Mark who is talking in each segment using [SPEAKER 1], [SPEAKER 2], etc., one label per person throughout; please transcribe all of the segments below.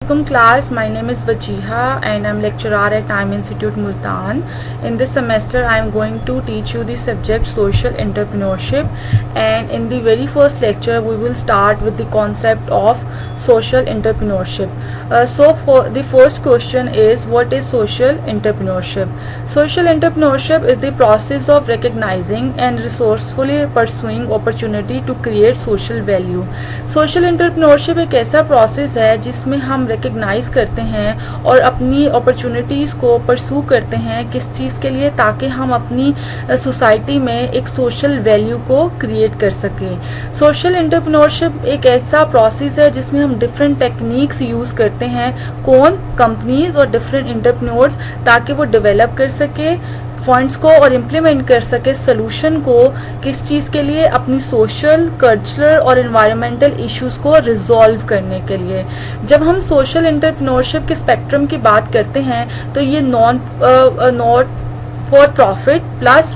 [SPEAKER 1] Class, my name is Vajiha and I'm lecturer at Time Institute Multan. In this semester I am going to teach you the subject social entrepreneurship, and in the very first lecture we will start with the concept of social entrepreneurship. So for the first question is, what is social entrepreneurship? Social entrepreneurship is the process of recognizing and resourcefully pursuing opportunity to create social value. Social entrepreneurship एक ऐसा process है जिसमें हम recognise करते हैं और अपनी opportunities को परसू करते हैं किस चीज़ के लिए, ताकि हम अपनी सोसाइटी में एक सोशल वैल्यू को क्रिएट कर सकें। सोशल एंटरप्रेन्योरशिप एक ऐसा प्रोसेस है जिसमें हम डिफरेंट टेक्निक्स यूज़ करते हैं, कौन कंपनीज और डिफरेंट एंटरप्रेन्योर्स, ताकि वो डेवलप कर सके फंड्स को और इम्प्लीमेंट कर सके सोल्यूशन को, किस चीज़ के लिए, अपनी सोशल, कल्चरल और एनवायरमेंटल इश्यूज़ को रिजॉल्व करने के लिए। जब हम सोशल एंटरप्रेन्योरशिप के स्पेक्ट्रम की बात करते हैं तो ये not for profit plus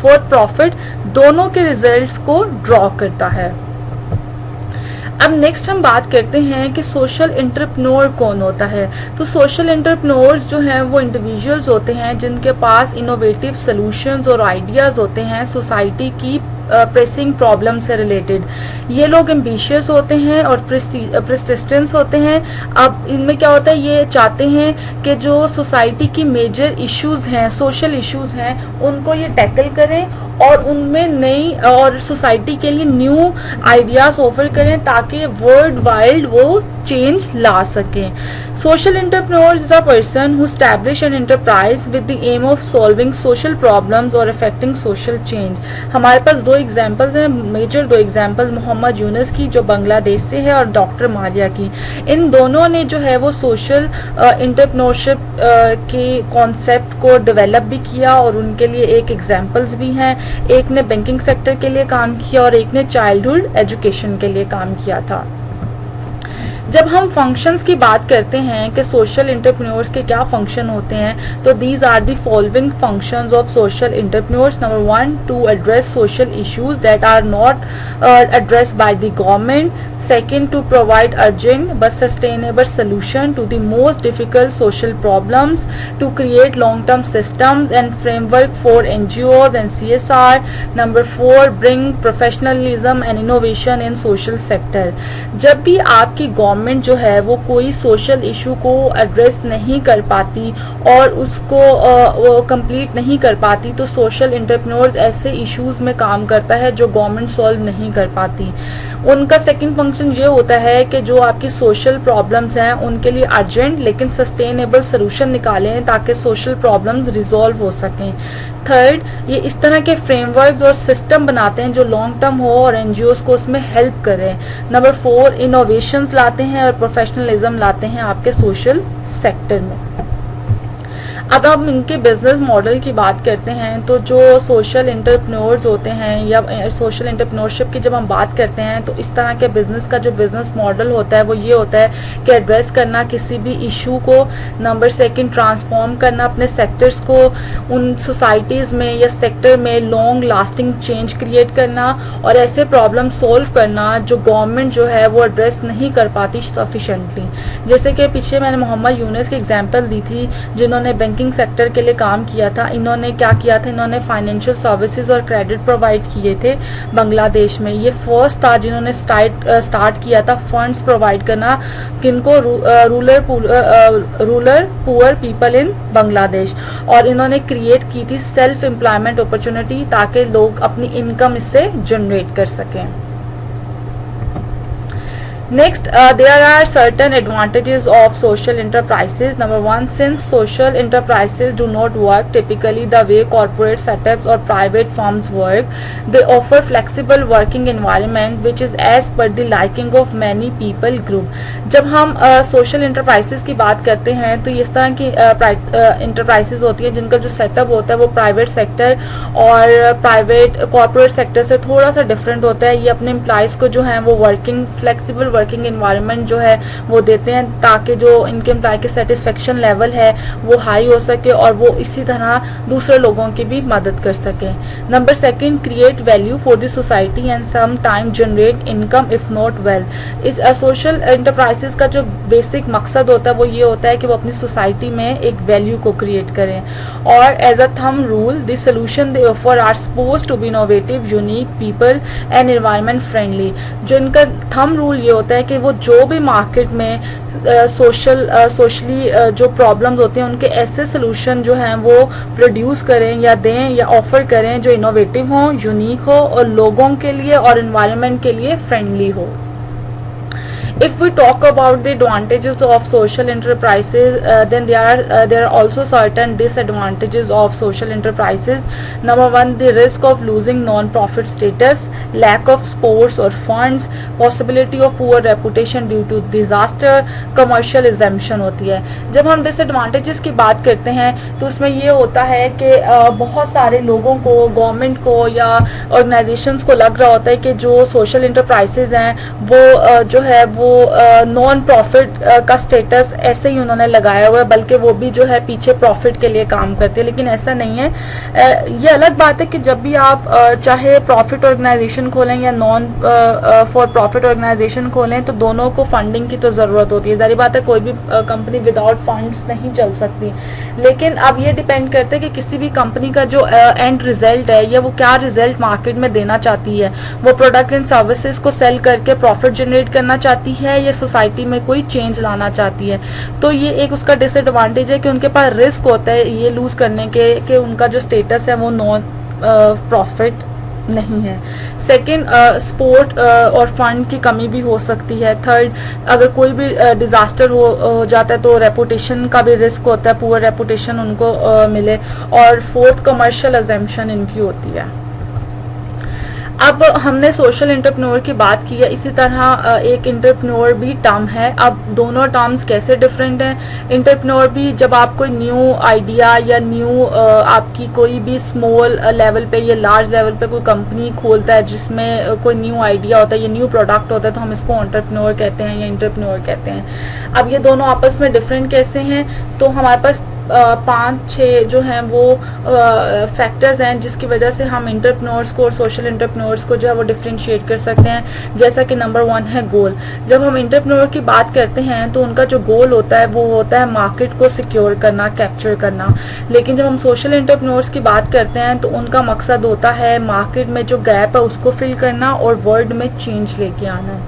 [SPEAKER 1] for profit दोनों के रिजल्ट्स को ड्रॉ करता है। अब नेक्स्ट हम बात करते हैं कि सोशल एंटरप्रेन्योर कौन होता है। तो सोशल एंटरप्रेन्योर्स जो हैं वो इंडिविजुअल्स होते हैं जिनके पास इनोवेटिव सॉल्यूशंस और आइडियाज़ होते हैं सोसाइटी की प्रेसिंग प्रॉब्लम से रिलेटेड। ये लोग एम्बिशियस होते हैं और प्रसिस्टेंस होते हैं। अब इनमें क्या होता है, ये चाहते हैं कि जो सोसाइटी की मेजर इश्यूज़ हैं, सोशल इश्यूज़ हैं, उनको ये टैकल करें और उनमें नई और सोसाइटी के लिए न्यू आइडियाज़ ऑफर करें ताकि वर्ल्ड वाइड वो चेंज ला सकें। Social entrepreneur is a person who establish an enterprise with the aim of solving social problems or affecting social change। हमारे पास दो एग्जाम्पल्स हैं, मेजर दो एग्जाम्पल, मोहम्मद यूनुस की जो बांग्लादेश से है और डॉक्टर मारिया की। इन दोनों ने जो है वो सोशल एंटरप्रेन्योरशिप के कॉन्सेप्ट को डेवलप भी किया और उनके लिए एक एग्जाम्पल्स भी हैं। एक ने बैंकिंग सेक्टर के लिए काम किया और एक ने चाइल्डहुड एजुकेशन के लिए काम किया था। जब हम फंक्शंस की बात करते हैं कि सोशल एंटरप्रेन्योर्स के क्या फंक्शन होते हैं, तो these are the following functions of social entrepreneurs. Number 1, to address social issues that are not addressed by the government. Second, to provide urgent but sustainable solution to the most difficult social problems, to create long-term systems and framework for NGOs and CSR. Number 4, bring professionalism and innovation in social sector. जब भी आपकी government जो है वो कोई social issue को address नहीं कर पाती और उसको कंप्लीट नहीं कर पाती, तो सोशल एंटरप्रेन्योर्स ऐसे इश्यूज़ में काम करता है जो गवर्नमेंट सॉल्व नहीं कर पाती। उनका सेकंड फंक्शन ये होता है कि जो आपकी सोशल प्रॉब्लम्स हैं उनके लिए अर्जेंट लेकिन सस्टेनेबल सोल्यूशन निकालें ताकि सोशल प्रॉब्लम्स रिजॉल्व हो सकें। थर्ड, ये इस तरह के फ्रेमवर्क्स और सिस्टम बनाते हैं जो लॉन्ग टर्म हो और एनजीओस को उसमें हेल्प करें। नंबर 4, इनोवेशंस लाते हैं और प्रोफेशनलिज्म लाते हैं आपके सोशल सेक्टर में। अब हम इनके बिजनेस मॉडल की बात करते हैं, तो जो सोशल एंटरप्रेन्योर्स होते हैं या सोशल एंटरप्रेन्योरशिप की जब हम बात करते हैं तो इस तरह के बिजनेस का जो बिजनेस मॉडल होता है वो ये होता है कि एड्रेस करना किसी भी इशू को। नंबर 2, ट्रांसफॉर्म करना अपने सेक्टर्स को, उन सोसाइटीज़ में या सेक्टर में लॉन्ग लास्टिंग चेंज क्रिएट करना और ऐसे प्रॉब्लम सॉल्व करना जो गवर्नमेंट जो है वो एड्रेस नहीं कर पाती सफिशेंटली। जैसे कि पीछे मैंने मोहम्मद यूनुस की एग्जाम्पल दी थी जिन्होंने बैंकिंग सेक्टर के लिए काम किया था। इन्होंने क्या किया था, इन्होंने फाइनेंशियल सर्विसेज और क्रेडिट प्रोवाइड किए थे बांग्लादेश में। ये फर्स्ट था जिन्होंने स्टार्ट किया था फंड्स प्रोवाइड करना किनको, rural poor people in Bangladesh, और इन्होंने क्रिएट की थी सेल्फ एम्प्लॉयमेंट अपॉर्चुनिटी ताकि लोग अपनी इनकम इससे जनरेट कर सकें। Next, there are certain advantages of social enterprises. Number 1, since social enterprises do not work typically the way corporate setups or private firms work, they offer flexible working environment which is as per the liking of many people group. जब हम social enterprises की बात करते हैं तो इस तरह की enterprises होती है जिनका जो setup होता है वो private sector और private corporate sector से थोड़ा सा different होता है। ये अपने employees को जो है वो flexible वर्किंग एनवायरनमेंट जो है वो देते हैं, ताकि जो इनके एम्प्लॉय के सेटिस्फेक्शन लेवल है वो हाई हो सके और वो इसी तरह दूसरे लोगों की भी मदद कर सके। Number second, create value for the society and some time generate income if not wealth. इस सोशल एंटरप्राइजेस का जो बेसिक मकसद होता है वो ये होता है कि वो अपनी सोसाइटी में एक वैल्यू को क्रिएट करें। और as a thumb rule, the solution they offer are suppose to be innovative, unique, people and environment friendly. जो इनका थंब रूल ये होता है कि वो जो भी मार्केट में सोशली जो प्रॉब्लम्स होते हैं उनके ऐसे सोल्यूशन जो हैं वो प्रोड्यूस करें या दें या ऑफर करें जो इनोवेटिव हों, यूनिक हो और लोगों के लिए और एनवायरनमेंट के लिए फ्रेंडली हो। If we talk about the advantages of social enterprises, then there are also certain disadvantages of social enterprises. Number one, the risk of losing non-profit status, lack of supports or funds, possibility of poor reputation due to disaster, commercial exemption होती है। जब हम disadvantages की बात करते हैं तो उसमें ये होता है कि बहुत सारे लोगों को, गवर्नमेंट को या ऑर्गेनाइजेशंस को लग रहा होता है कि जो सोशल इंटरप्राइजेज हैं वो जो है वो नॉन प्रॉफिट का स्टेटस ऐसे ही उन्होंने लगाया हुआ है, बल्कि वो भी जो है पीछे प्रॉफिट के लिए काम करते हैं, लेकिन ऐसा नहीं है। ये अलग बात है कि जब भी आप चाहे प्रॉफिट ऑर्गेनाइजेशन खोलें या नॉन फॉर प्रॉफिट ऑर्गेनाइजेशन खोलें तो दोनों को फंडिंग की तो ज़रूरत होती है। जाहिर बात है कोई भी कंपनी विदाउट फंड्स नहीं चल सकती, लेकिन अब ये डिपेंड करता है कि किसी भी कंपनी का जो एंड रिजल्ट है या वो क्या रिजल्ट मार्केट में देना चाहती है। वो प्रोडक्ट एंड सर्विसेज को सेल करके प्रॉफिट जनरेट करना चाहती है या सोसाइटी में कोई चेंज लाना चाहती है। तो ये एक उसका डिसएडवांटेज है कि उनके पास रिस्क होता है ये लूज करने के कि उनका जो स्टेटस है वो नॉन प्रॉफिट नहीं है। सेकंड, सपोर्ट और फंड की कमी भी हो सकती है। थर्ड, अगर कोई भी डिजास्टर हो जाता है तो रेपुटेशन का भी रिस्क होता है, पुअर रेपुटेशन उनको मिले। और फोर्थ, कमर्शियल अजम्पशन इनकी होती है। अब हमने सोशल एंटरप्रेन्योर की बात की है, इसी तरह एक एंटरप्रेन्योर भी टर्म है। अब दोनों टर्म्स कैसे डिफरेंट हैं। एंटरप्रेन्योर भी जब आप कोई न्यू आइडिया या न्यू आपकी कोई भी स्मॉल लेवल पे या लार्ज लेवल पे कोई कंपनी खोलता है जिसमें कोई न्यू आइडिया होता है या न्यू प्रोडक्ट होता है तो हम इसको एंटरप्रेन्योर कहते हैं या एंटरप्रेन्योर कहते हैं। अब ये दोनों आपस में डिफरेंट कैसे हैं, तो हमारे पास 5-6 जो हैं वो फैक्टर्स हैं जिसकी वजह से हम एंटरप्रेन्योर्स को और सोशल एंटरप्रेन्योर्स को जो है वो डिफरेंशिएट कर सकते हैं। जैसा कि नंबर 1 है गोल। जब हम एंटरप्रेन्योर की बात करते हैं तो उनका जो गोल होता है वो होता है मार्केट को सिक्योर करना, कैप्चर करना। लेकिन जब हम सोशल एंटरप्रेन्योर्स की बात करते हैं तो उनका मकसद होता है मार्केट में जो गैप है उसको फिल करना और वर्ल्ड में चेंज लेके आना।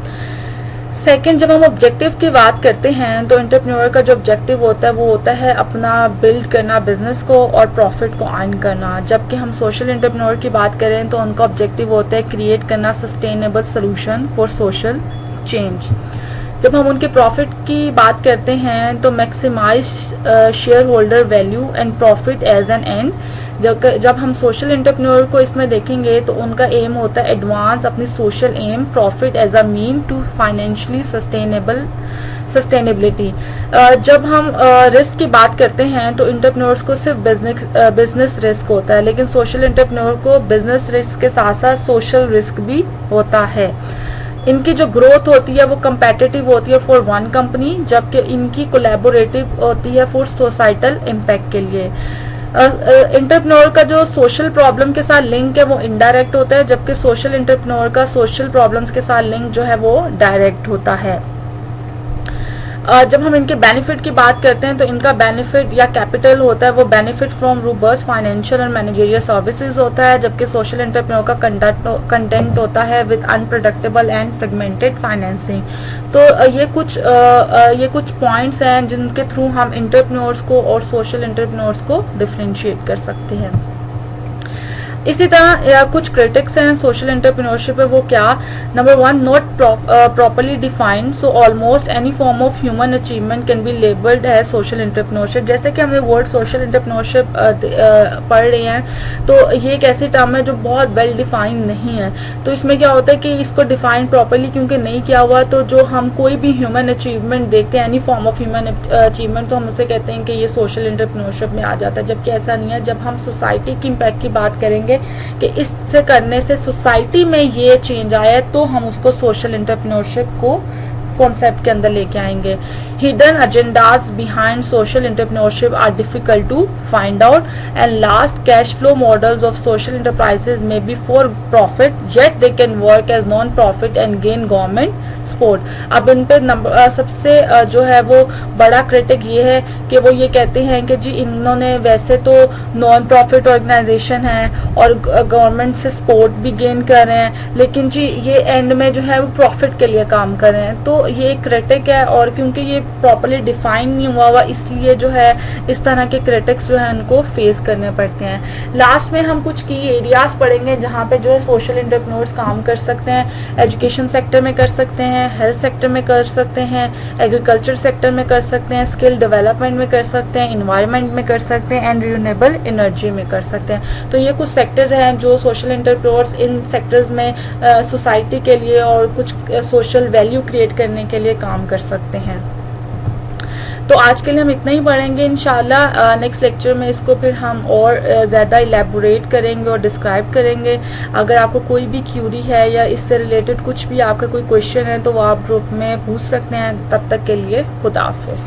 [SPEAKER 1] सेकंड, जब हम ऑब्जेक्टिव की बात करते हैं तो एंटरप्रेन्योर का जो ऑब्जेक्टिव होता है वो होता है अपना बिल्ड करना बिजनेस को और प्रॉफिट को अर्न करना। जबकि हम सोशल एंटरप्रेन्योर की बात करें तो उनका ऑब्जेक्टिव होता है क्रिएट करना sustainable solution for social change. जब हम उनके प्रॉफिट की बात करते हैं तो maximise share holder value and profit as an end. जब हम सोशल एंटरप्रेन्योर को इसमें देखेंगे तो उनका एम होता है एडवांस अपनी social aim, profit as a mean to financially sustainability. जब हम रिस्क की बात करते हैं तो एंटरप्रेन्योर्स को सिर्फ बिजनेस रिस्क होता है, लेकिन सोशल एंटरप्रेन्योर को बिजनेस रिस्क के साथ साथ सोशल रिस्क भी होता है। इनकी जो ग्रोथ होती है वो कंपेटिटिव होती है फॉर वन कंपनी, जबकि इनकी कोलैबोरेटिव होती है फॉर सोसाइटल इम्पैक्ट के लिए। एंटरप्रेन्योर का जो सोशल प्रॉब्लम के साथ लिंक है वो इनडायरेक्ट होता है, जबकि सोशल एंटरप्रेन्योर का सोशल प्रॉब्लम्स के साथ लिंक जो है वो डायरेक्ट होता है। जब हम इनके बेनिफिट की बात करते हैं तो इनका बेनिफिट या कैपिटल होता है वो बेनिफिट फ्रॉम रोबस्ट फाइनेंशियल और मैनेजरियल सर्विसेज होता है, जबकि सोशल एंटरप्रेन्योर का कंटेंट होता है with unpredictable and fragmented financing. तो ये कुछ पॉइंट्स हैं जिनके थ्रू हम एंटरप्रेन्योर्स को और सोशल एंटरप्रेन्योर्स को डिफरेंशिएट कर सकते हैं। इसी तरह कुछ क्रिटिक्स हैं सोशल एंटरप्रेन्योरशिप है, वो क्या। Number 1, not properly defined, so almost any form of human achievement can be labelled as social entrepreneurship. जैसे कि हमने वर्ड सोशल एंटरप्रेन्योरशिप पढ़ रहे हैं तो ये एक ऐसी टर्म है जो बहुत वेल डिफाइंड नहीं है। तो इसमें क्या होता है कि इसको डिफाइन प्रॉपरली क्योंकि नहीं किया हुआ, तो जो हम कोई भी ह्यूमन अचीवमेंट देखते हैं, any form of human achievement, तो हम उसे कहते हैं कि ये सोशल एंटरप्रेन्योरशिप में आ जाता है, जबकि ऐसा नहीं है। जब हम सोसाइटी की इम्पैक्ट की बात करेंगे कि इससे करने से सोसाइटी में ये चेंज आया है तो हम उसको सोशल एंटरप्रेन्योरशिप को कॉन्सेप्ट के अंदर लेके आएंगे। Hidden agendas behind social entrepreneurship are difficult to find out. And last, cash flow models of social enterprises may be for profit yet they can work as non profit and gain government support. अब इन पे सबसे जो है वो बड़ा critic ये है कि वो ये कहते हैं कि जी इन्होंने वैसे तो नॉन प्रॉफिट ऑर्गेनाइजेशन है और गवर्नमेंट से सपोर्ट भी गेन कर रहे हैं, लेकिन जी ये एंड में जो है वो प्रॉफिट के लिए काम कर रहे हैं। तो ये क्रिटिक है, और क्योंकि ये प्रॉपरली डिफाइन नहीं हुआ इसलिए जो है इस तरह के क्रिटिक्स जो है उनको फेस करने पड़ते हैं। लास्ट में हम कुछ की एरियाज पढ़ेंगे जहाँ पे जो है सोशल एंटरप्रेन्योर्स काम कर सकते हैं। एजुकेशन सेक्टर में कर सकते हैं, हेल्थ सेक्टर में कर सकते हैं, एग्रीकल्चर सेक्टर में कर सकते हैं, स्किल डेवलपमेंट में कर सकते हैं, इन्वायरमेंट में कर सकते हैं, एंड रिन्यूएबल एनर्जी में कर सकते हैं। तो ये कुछ सेक्टर हैं जो सोशल एंटरप्रेन्योर्स इन सेक्टर्स में सोसाइटी के लिए और कुछ सोशल वैल्यू क्रिएट करने के लिए काम कर सकते हैं। तो आज के लिए हम इतना ही पढ़ेंगे। इंशाल्लाह नेक्स्ट लेक्चर में इसको फिर हम और ज़्यादा इलेबोरेट करेंगे और डिस्क्राइब करेंगे। अगर आपको कोई भी क्यूरी है या इससे रिलेटेड कुछ भी आपका कोई क्वेश्चन है तो वो आप ग्रुप में पूछ सकते हैं। तब तक के लिए खुदा हाफिज़।